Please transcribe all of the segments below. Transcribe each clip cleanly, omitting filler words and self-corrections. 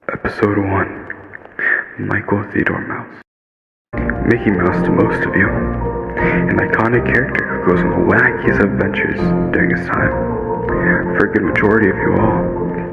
Episode 1. Michael Theodore Mouse. Mickey Mouse to most of you. An iconic character who goes on the wackiest adventures during his time. For a good majority of you all,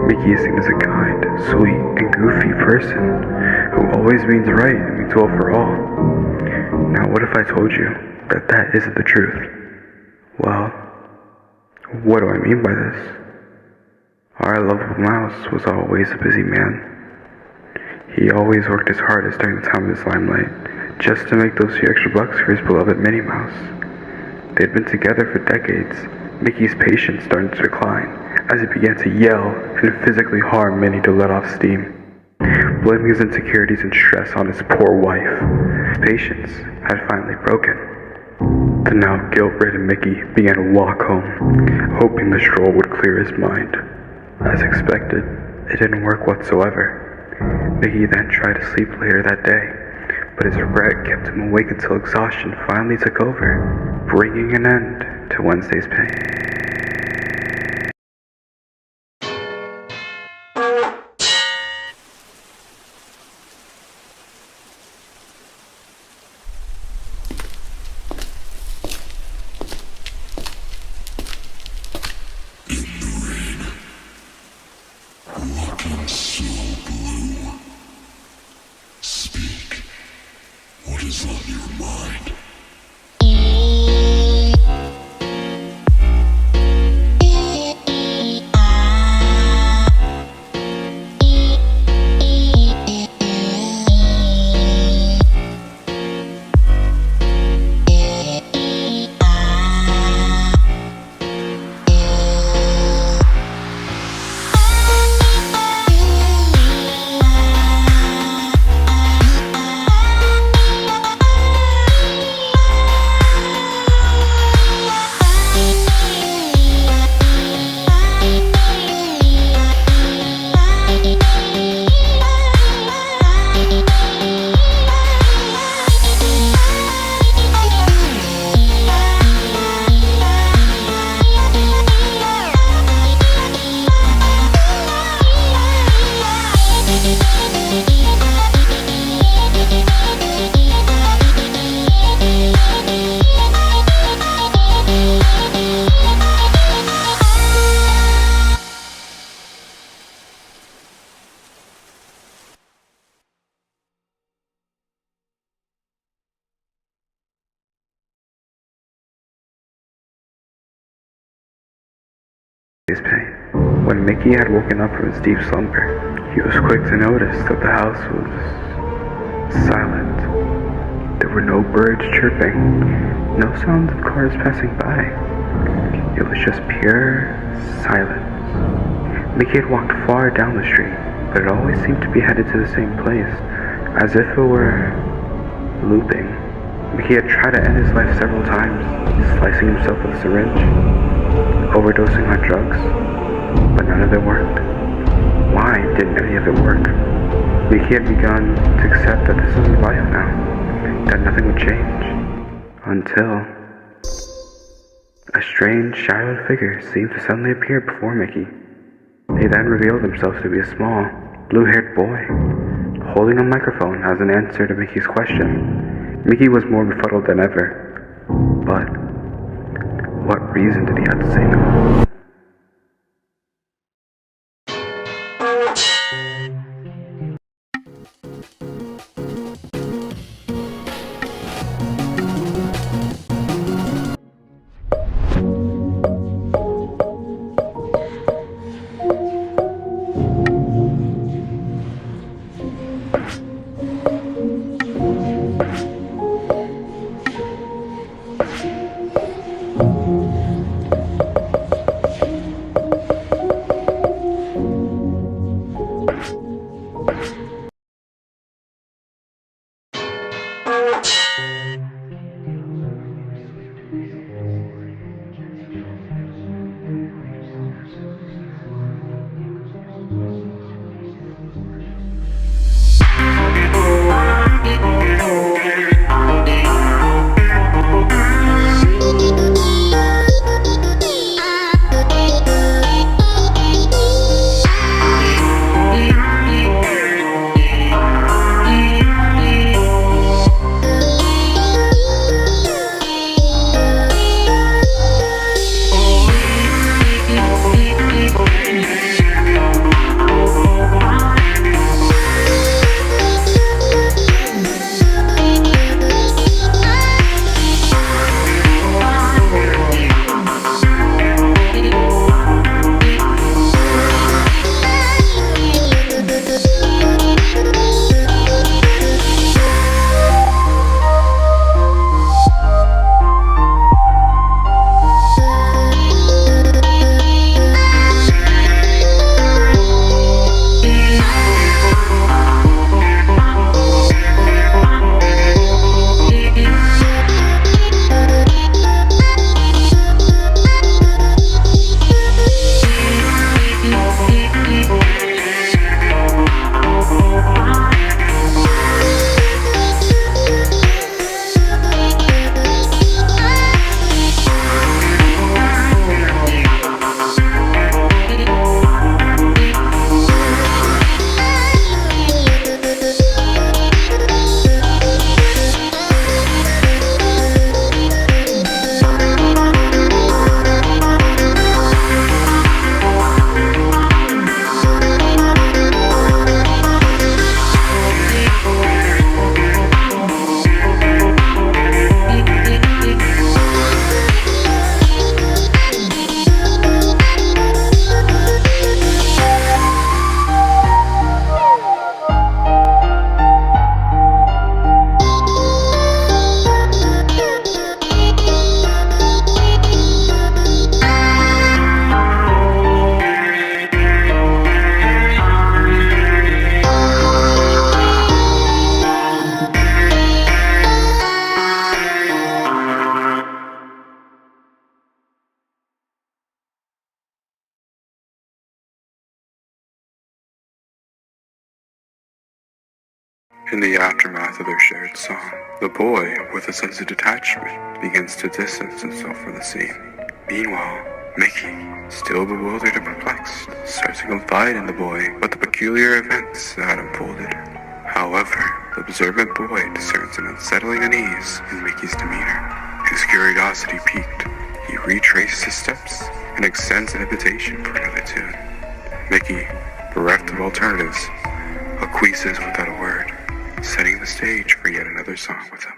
Mickey is seen as a kind, sweet, and goofy person who always means right and means well for all. Now what if I told you that that isn't the truth? Well, what do I mean by this? Our lovable mouse was always a busy man. He always worked his hardest during the time of his limelight, just to make those few extra bucks for his beloved Minnie Mouse. They had been together for decades. Mickey's patience started to decline, as he began to yell and physically harm Minnie to let off steam, blaming his insecurities and stress on his poor wife. Patience had finally broken. The now guilt-ridden Mickey began to walk home, hoping the stroll would clear his mind. As expected, it didn't work whatsoever. Mickey then tried to sleep later that day, but his regret kept him awake until exhaustion finally took over, bringing an end to Wednesday's pain. Looking so blue. Speak. What is on your mind? When Mickey had woken up from his deep slumber, he was quick to notice that the house was silent. There were no birds chirping, no sounds of cars passing by. It was just pure silence. Mickey had walked far down the street, but it always seemed to be headed to the same place, as if it were looping. Mickey had tried to end his life several times, slicing himself with a syringe, overdosing on drugs, but none of it worked. Why didn't any of it work? Mickey had begun to accept that this was his life now, that nothing would change, until a strange, shadowed figure seemed to suddenly appear before Mickey. They then revealed themselves to be a small, blue-haired boy, holding a microphone as an answer to Mickey's question. Mickey was more befuddled than ever, but what reason did he have to say no? In the aftermath of their shared song, the boy, with a sense of detachment, begins to distance himself from the scene. Meanwhile, Mickey, still bewildered and perplexed, starts to confide in the boy about the peculiar events that had unfolded. However, the observant boy discerns an unsettling unease in Mickey's demeanor. His curiosity piqued, he retraces his steps and extends an invitation for another tune. Mickey, bereft of alternatives, acquiesces without a word, setting the stage for yet another song with him.